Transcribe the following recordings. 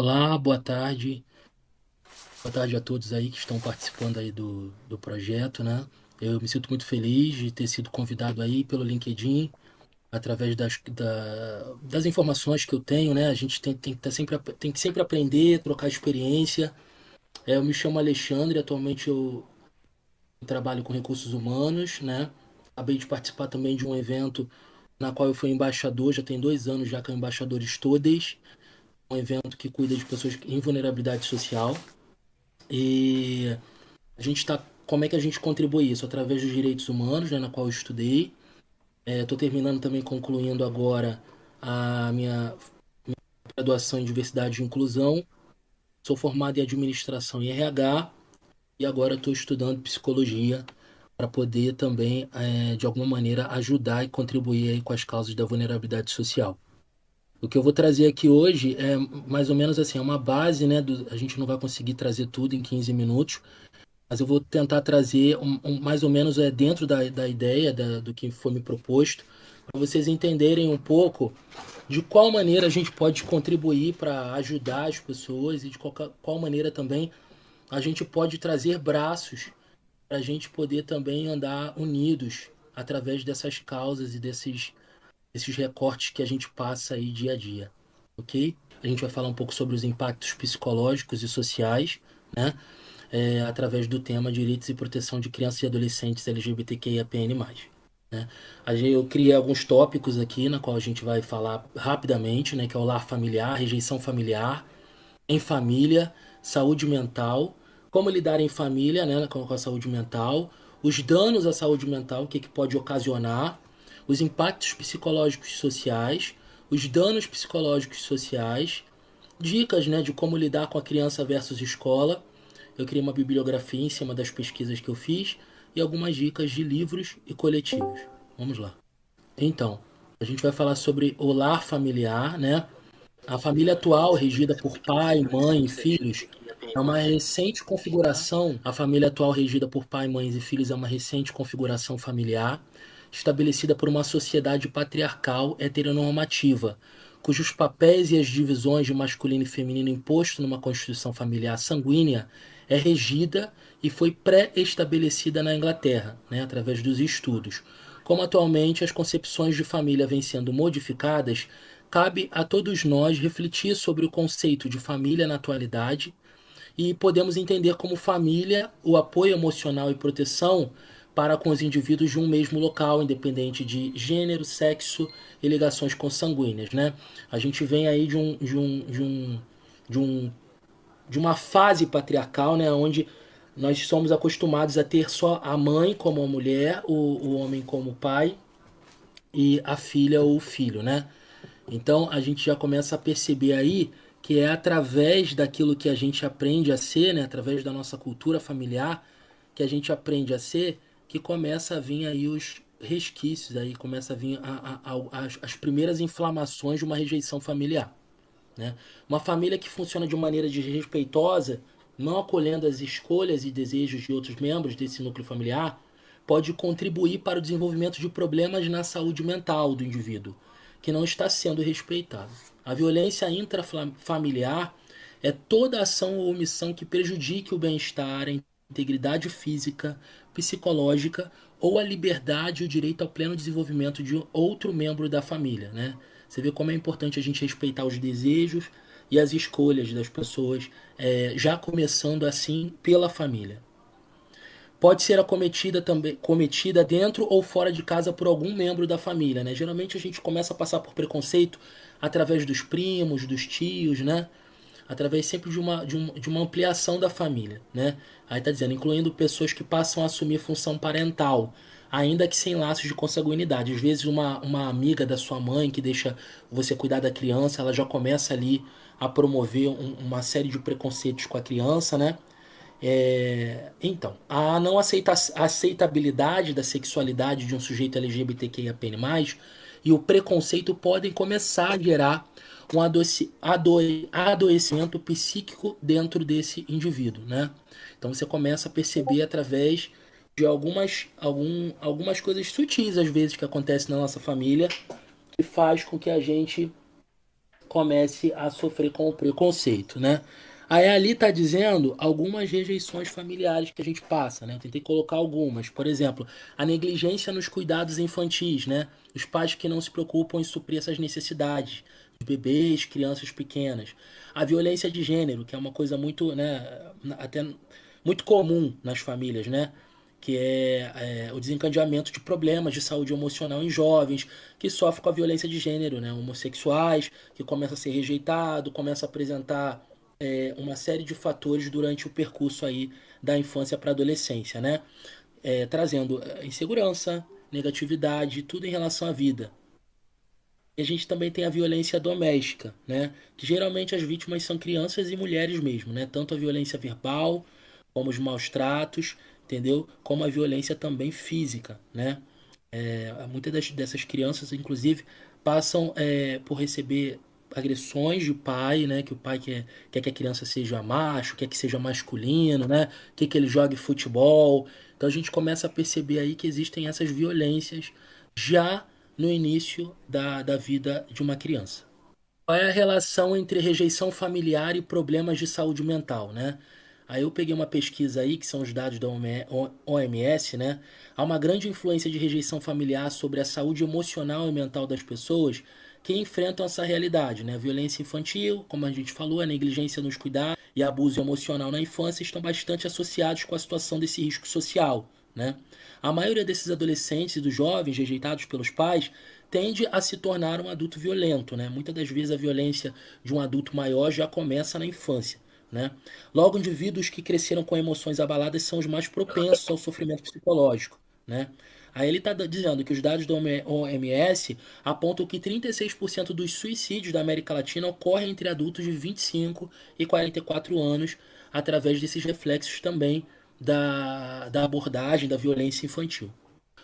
Olá, boa tarde. Boa tarde a todos aí que estão participando aí do projeto, né? Eu me sinto muito feliz de ter sido convidado aí pelo LinkedIn, através das informações que eu tenho, né? A gente tem que sempre aprender, trocar experiência. Eu me chamo Alexandre, atualmente eu trabalho com recursos humanos, né? Acabei de participar também de um evento na qual eu fui embaixador, já tem 2 anos já que é o Embaixador Todes, um evento que cuida de pessoas em vulnerabilidade social. E a gente está, como é que a gente contribui isso? Através dos direitos humanos, né, na qual eu estudei. Estou terminando também, concluindo agora a minha graduação em diversidade e inclusão. Sou formado em administração e RH e agora estou estudando psicologia para poder também, de alguma maneira, ajudar e contribuir aí com as causas da vulnerabilidade social. O que eu vou trazer aqui hoje é mais ou menos assim, é uma base, né? A gente não vai conseguir trazer tudo em 15 minutos, mas eu vou tentar trazer mais ou menos dentro da ideia do que foi me proposto, para vocês entenderem um pouco de qual maneira a gente pode contribuir para ajudar as pessoas e de qual maneira também a gente pode trazer braços para a gente poder também andar unidos através dessas causas e desses recortes que a gente passa aí dia a dia, ok? A gente vai falar um pouco sobre os impactos psicológicos e sociais, né? Através do tema Direitos e Proteção de Crianças e Adolescentes LGBTQIAPN+. Né? Eu criei alguns tópicos aqui, na qual a gente vai falar rapidamente, né, que é o lar familiar, rejeição familiar, em família, saúde mental, como lidar em família, né, com a saúde mental, os danos à saúde mental, o que, que pode ocasionar, os impactos psicológicos e sociais, os danos psicológicos e sociais, dicas, né, de como lidar com a criança versus escola. Eu criei uma bibliografia em cima das pesquisas que eu fiz e algumas dicas de livros e coletivos. Vamos lá. Então, a gente vai falar sobre o lar familiar, né? A família atual, regida por pai, mãe e filhos, é uma recente configuração. A família atual, regida por pai, mães e filhos, é uma recente configuração familiar estabelecida por uma sociedade patriarcal heteronormativa, cujos papéis e as divisões de masculino e feminino imposto numa constituição familiar sanguínea é regida e foi pré-estabelecida na Inglaterra, né, através dos estudos. Como atualmente as concepções de família vêm sendo modificadas, cabe a todos nós refletir sobre o conceito de família na atualidade e podemos entender como família o apoio emocional e proteção para com os indivíduos de um mesmo local, independente de gênero, sexo e ligações consanguíneas, né? A gente vem aí de um de uma fase patriarcal, né, onde nós somos acostumados a ter só a mãe como a mulher, o homem como o pai e a filha ou o filho, né? Então a gente já começa a perceber aí que é através daquilo que a gente aprende a ser, né, através da nossa cultura familiar, que a gente aprende a ser, que começa a vir aí os resquícios, aí começa a vir as primeiras inflamações de uma rejeição familiar. Né? Uma família que funciona de maneira desrespeitosa, não acolhendo as escolhas e desejos de outros membros desse núcleo familiar, pode contribuir para o desenvolvimento de problemas na saúde mental do indivíduo, que não está sendo respeitado. A violência intrafamiliar é toda ação ou omissão que prejudique o bem-estar, a integridade física, psicológica ou a liberdade e o direito ao pleno desenvolvimento de outro membro da família, né? Você vê como é importante a gente respeitar os desejos e as escolhas das pessoas, já começando assim pela família. Pode ser acometida também, cometida dentro ou fora de casa por algum membro da família, né? Geralmente a gente começa a passar por preconceito através dos primos, dos tios, né? Através sempre de uma ampliação da família, né? Aí tá dizendo, incluindo pessoas que passam a assumir função parental, ainda que sem laços de consanguinidade. Às vezes uma amiga da sua mãe que deixa você cuidar da criança, ela já começa ali a promover uma série de preconceitos com a criança, né? Então, a não aceitabilidade da sexualidade de um sujeito LGBTQIAPN+, e o preconceito podem começar a gerar um adoecimento psíquico dentro desse indivíduo, né? Então você começa a perceber através de algumas coisas sutis, às vezes, que acontecem na nossa família, que faz com que a gente comece a sofrer com o preconceito, né? Aí ali está dizendo algumas rejeições familiares que a gente passa, né? Eu tentei colocar algumas. Por exemplo, a negligência nos cuidados infantis, né? Os pais que não se preocupam em suprir essas necessidades de bebês, crianças pequenas. A violência de gênero, que é uma coisa muito, né, até muito comum nas famílias, né? Que é o desencadeamento de problemas de saúde emocional em jovens que sofrem com a violência de gênero, né? Homossexuais, que começa a ser rejeitado, começa a apresentar uma série de fatores durante o percurso aí da infância para a adolescência, né? Trazendo insegurança, negatividade, tudo em relação à vida. E a gente também tem a violência doméstica, né? Que geralmente as vítimas são crianças e mulheres mesmo, né? Tanto a violência verbal, como os maus tratos, entendeu? Como a violência também física, né? Muitas dessas crianças, inclusive, passam por receber agressões de pai, né? Que o pai quer que a criança seja macho, quer que seja masculino, né? Quer que ele jogue futebol. Então a gente começa a perceber aí que existem essas violências já no início da vida de uma criança. Qual é a relação entre rejeição familiar e problemas de saúde mental, né? Aí eu peguei uma pesquisa aí, que são os dados da OMS, né? Há uma grande influência de rejeição familiar sobre a saúde emocional e mental das pessoas que enfrentam essa realidade, né? Violência infantil, como a gente falou, a negligência nos cuidados e abuso emocional na infância estão bastante associados com a situação desse risco social, né? A maioria desses adolescentes e dos jovens rejeitados pelos pais tende a se tornar um adulto violento, né? Muitas das vezes a violência de um adulto maior já começa na infância, né? Logo, indivíduos que cresceram com emoções abaladas são os mais propensos ao sofrimento psicológico, né? Aí ele está dizendo que os dados da OMS apontam que 36% dos suicídios da América Latina ocorrem entre adultos de 25 e 44 anos, através desses reflexos também da abordagem da violência infantil.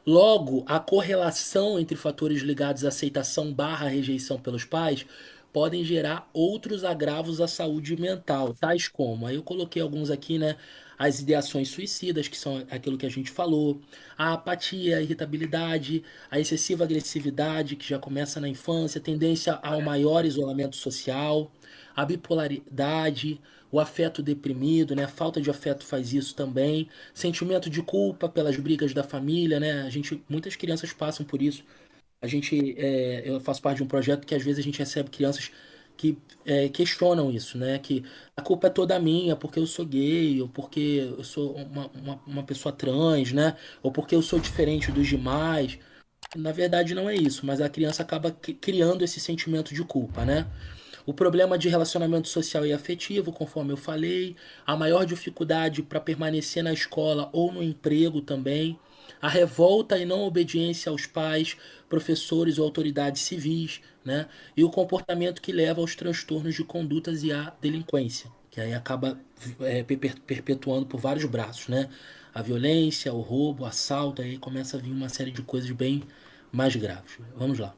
Logo, a correlação entre fatores ligados à aceitação barra rejeição pelos pais podem gerar outros agravos à saúde mental, tais como, aí eu coloquei alguns aqui, né? As ideações suicidas, que são aquilo que a gente falou, a apatia, a irritabilidade, a excessiva agressividade, que já começa na infância, tendência ao maior isolamento social, a bipolaridade, o afeto deprimido, né? A falta de afeto faz isso também. Sentimento de culpa pelas brigas da família, né? Muitas crianças passam por isso. Eu faço parte de um projeto que às vezes a gente recebe crianças que questionam isso, né? Que a culpa é toda minha porque eu sou gay, ou porque eu sou uma pessoa trans, né? Ou porque eu sou diferente dos demais. Na verdade, não é isso, mas a criança acaba criando esse sentimento de culpa, né? O problema de relacionamento social e afetivo, conforme eu falei, a maior dificuldade para permanecer na escola ou no emprego também, a revolta e não obediência aos pais, professores ou autoridades civis, né? E o comportamento que leva aos transtornos de condutas e à delinquência, que aí acaba perpetuando por vários braços, né? A violência, o roubo, o assalto, aí começa a vir uma série de coisas bem mais graves. Vamos lá.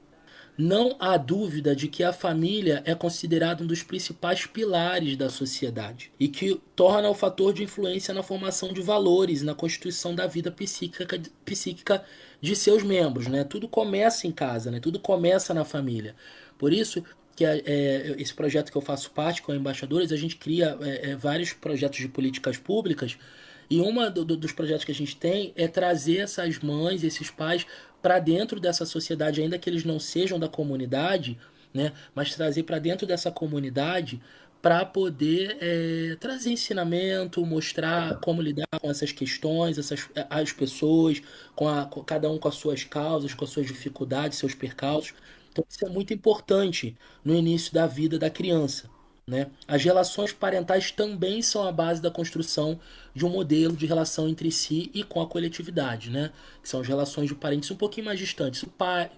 Não há dúvida de que a família é considerada um dos principais pilares da sociedade e que torna o fator de influência na formação de valores, na constituição da vida psíquica de seus membros, né? Tudo começa em casa, né? Tudo começa na família. Por isso que esse projeto que eu faço parte com a Embaixadores, a gente cria vários projetos de políticas públicas e dos projetos que a gente tem é trazer essas mães, esses pais, para dentro dessa sociedade, ainda que eles não sejam da comunidade, né? Mas trazer para dentro dessa comunidade para poder trazer ensinamento, mostrar como lidar com essas questões, as pessoas, com cada um com as suas causas, com as suas dificuldades, seus percalços. Então isso é muito importante no início da vida da criança. Né? As relações parentais também são a base da construção de um modelo de relação entre si e com a coletividade, né? Que são as relações de parentes um pouquinho mais distantes, o pai,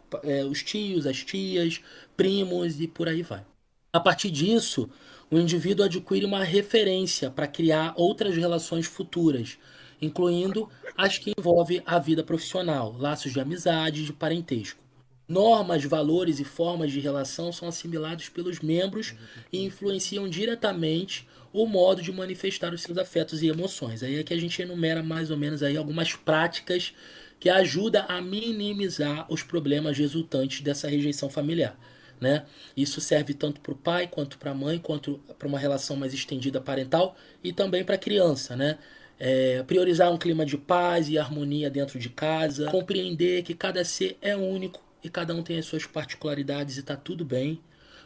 os tios, as tias, primos e por aí vai. A partir disso, o indivíduo adquire uma referência para criar outras relações futuras, incluindo as que envolvem a vida profissional, laços de amizade e de parentesco. Normas, valores e formas de relação são assimilados pelos membros e influenciam diretamente o modo de manifestar os seus afetos e emoções. Aí é que a gente enumera mais ou menos aí algumas práticas que ajudam a minimizar os problemas resultantes dessa rejeição familiar. né? Isso serve tanto para o pai, quanto para a mãe, quanto para uma relação mais estendida parental e também para a criança, né? Priorizar um clima de paz e harmonia dentro de casa, compreender que cada ser é único e cada um tem as suas particularidades e tá tudo bem.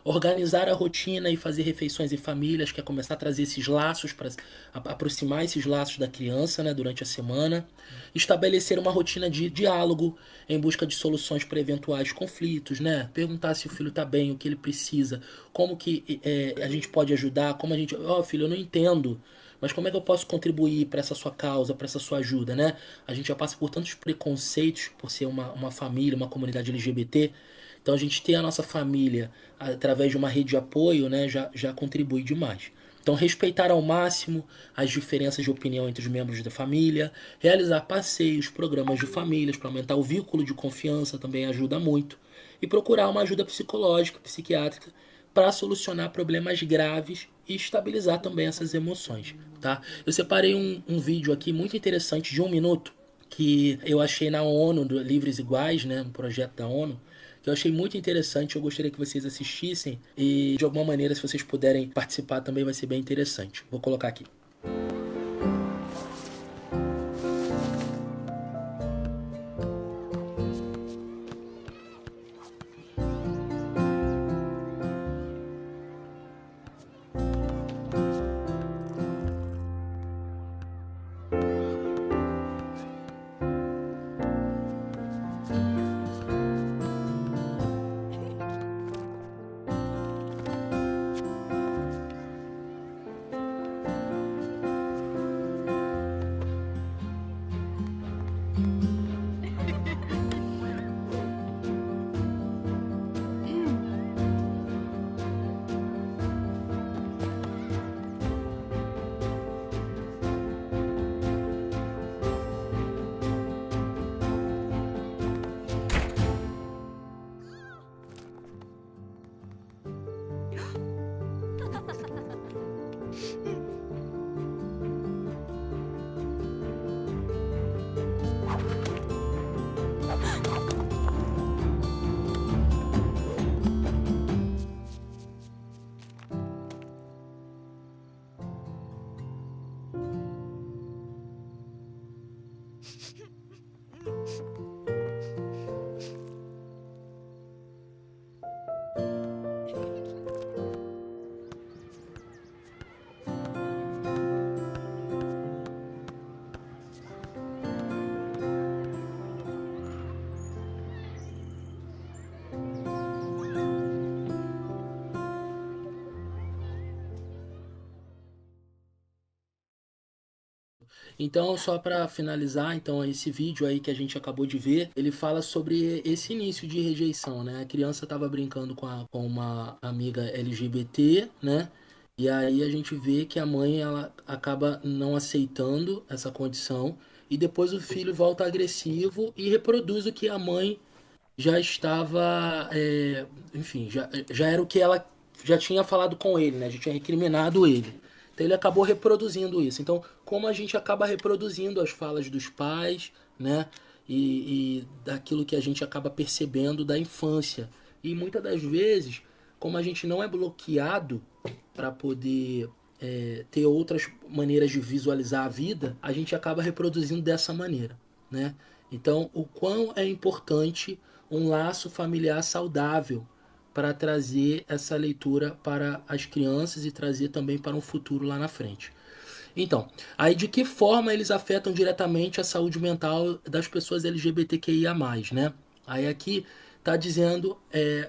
Organizar a rotina e fazer refeições em famílias, que é começar a trazer esses laços, para aproximar esses laços da criança, né, durante a semana. Estabelecer uma rotina de diálogo em busca de soluções para eventuais conflitos, né? Perguntar se o filho está bem, o que ele precisa, como que a gente pode ajudar, como a gente... Ó, filho, eu não entendo, mas como é que eu posso contribuir para essa sua causa, para essa sua ajuda, né? A gente já passa por tantos preconceitos por ser uma família, uma comunidade LGBT. Então a gente ter a nossa família através de uma rede de apoio, né, já contribui demais. Então respeitar ao máximo as diferenças de opinião entre os membros da família, realizar passeios, programas de famílias para aumentar o vínculo de confiança também ajuda muito. E procurar uma ajuda psicológica, psiquiátrica, para solucionar problemas graves e estabilizar também essas emoções, tá? Eu separei um vídeo aqui muito interessante de 1 minuto que eu achei na ONU, do Livres Iguais, né, um projeto da ONU, que eu achei muito interessante. Eu gostaria que vocês assistissem e, de alguma maneira, se vocês puderem participar também, vai ser bem interessante. Vou colocar aqui. Então, só para finalizar, então esse vídeo aí que a gente acabou de ver, ele fala sobre esse início de rejeição, né? A criança estava brincando com uma amiga LGBT, né? E aí a gente vê que a mãe ela acaba não aceitando essa condição e depois o filho volta agressivo e reproduz o que a mãe já estava, enfim, já era o que ela já tinha falado com ele, né? Já tinha recriminado ele. Então ele acabou reproduzindo isso. Então, como a gente acaba reproduzindo as falas dos pais, né? E daquilo que a gente acaba percebendo da infância. E muitas das vezes, como a gente não é bloqueado para poder ter outras maneiras de visualizar a vida, a gente acaba reproduzindo dessa maneira, né? Então, o quão é importante um laço familiar saudável para trazer essa leitura para as crianças e trazer também para um futuro lá na frente. Então, aí de que forma eles afetam diretamente a saúde mental das pessoas LGBTQIA+, né? Aí aqui tá dizendo,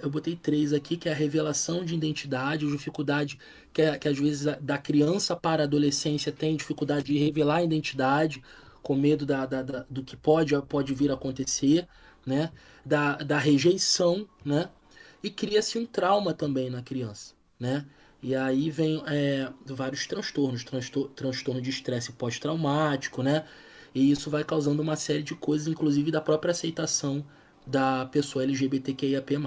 eu botei 3 aqui, que é a revelação de identidade, a dificuldade que às vezes da criança para a adolescência tem dificuldade de revelar a identidade, com medo do que pode vir a acontecer, né? Da rejeição, né? E cria-se um trauma também na criança, né? E aí vem vários transtornos, transtorno de estresse pós-traumático, né? E isso vai causando uma série de coisas, inclusive da própria aceitação da pessoa LGBTQIAP+.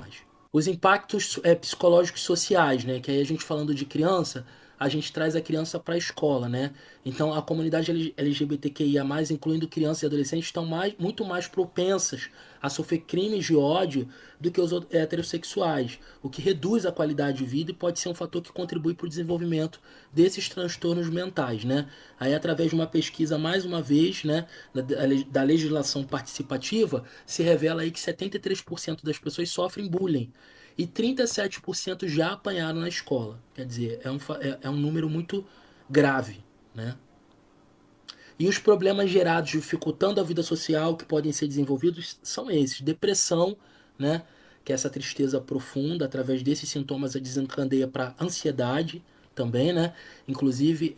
Os impactos psicológicos e sociais, né? Que aí a gente falando de criança, a gente traz a criança para a escola, né? Então, a comunidade LGBTQIA+, incluindo crianças e adolescentes, estão muito mais propensas a sofrer crimes de ódio do que os heterossexuais, o que reduz a qualidade de vida e pode ser um fator que contribui para o desenvolvimento desses transtornos mentais, né? Aí, através de uma pesquisa, mais uma vez, né, da legislação participativa, se revela aí que 73% das pessoas sofrem bullying e 37% já apanharam na escola. Quer dizer, é um número muito grave, né? E os problemas gerados dificultando a vida social que podem ser desenvolvidos são esses: depressão, né? Que é essa tristeza profunda, através desses sintomas a desencadeia para ansiedade também, né? Inclusive,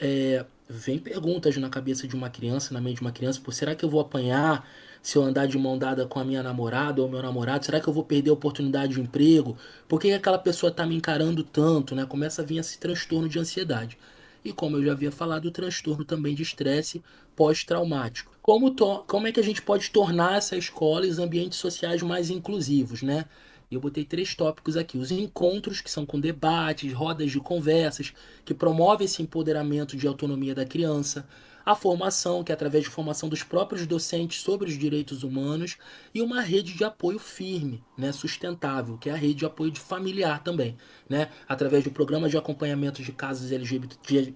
vem perguntas na cabeça de uma criança, na mente de uma criança: por será que eu vou apanhar se eu andar de mão dada com a minha namorada ou meu namorado? Será que eu vou perder a oportunidade de emprego? Por que aquela pessoa está me encarando tanto, né? Começa a vir esse transtorno de ansiedade. E como eu já havia falado, o transtorno também de estresse pós-traumático. Como é que a gente pode tornar essa escola e os ambientes sociais mais inclusivos, né? Eu botei 3 tópicos aqui: os encontros, que são com debates, rodas de conversas, que promovem esse empoderamento de autonomia da criança; a formação, que é através de formação dos próprios docentes sobre os direitos humanos; e uma rede de apoio firme, né, sustentável, que é a rede de apoio familiar também, né, através de programas de acompanhamento de casos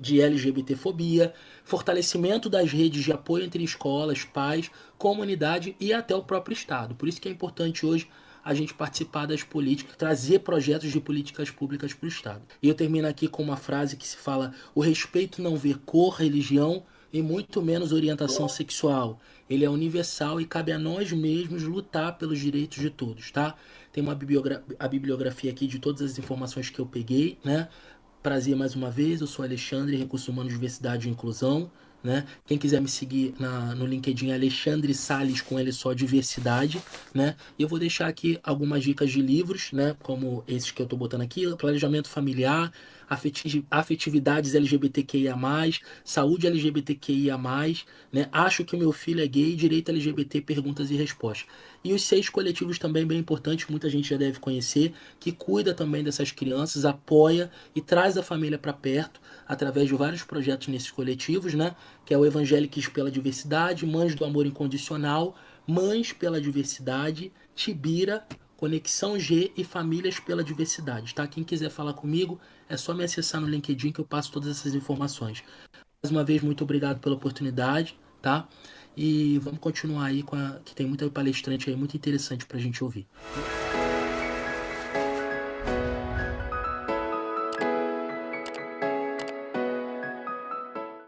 de LGBTfobia, fortalecimento das redes de apoio entre escolas, pais, comunidade e até o próprio Estado. Por isso que é importante hoje a gente participar das políticas, trazer projetos de políticas públicas para o Estado. E eu termino aqui com uma frase que se fala: o respeito não vê cor, religião e muito menos orientação sexual. Ele é universal e cabe a nós mesmos lutar pelos direitos de todos, tá? Tem a bibliografia aqui de todas as informações que eu peguei, né? Prazer mais uma vez, eu sou Alexandre, Recursos Humanos, Diversidade e Inclusão, né? Quem quiser me seguir no LinkedIn é Alexandre Salles, com ele só, Diversidade, né? E eu vou deixar aqui algumas dicas de livros, né? Como esses que eu tô botando aqui: Planejamento Familiar, Afetividades LGBTQIA+, Saúde LGBTQIA+, né? Acho que o meu filho é gay, Direito LGBT, Perguntas e Respostas. E os 6 coletivos também bem importantes, muita gente já deve conhecer, que cuida também dessas crianças, apoia e traz a família para perto através de vários projetos nesses coletivos, né? Que é o Evangélicos pela Diversidade, Mães do Amor Incondicional, Mães pela Diversidade, Tibira, Conexão G e Famílias pela Diversidade, tá? Quem quiser falar comigo é só me acessar no LinkedIn que eu passo todas essas informações. Mais uma vez, muito obrigado pela oportunidade, tá? E vamos continuar aí que tem muita palestrante aí muito interessante pra gente ouvir.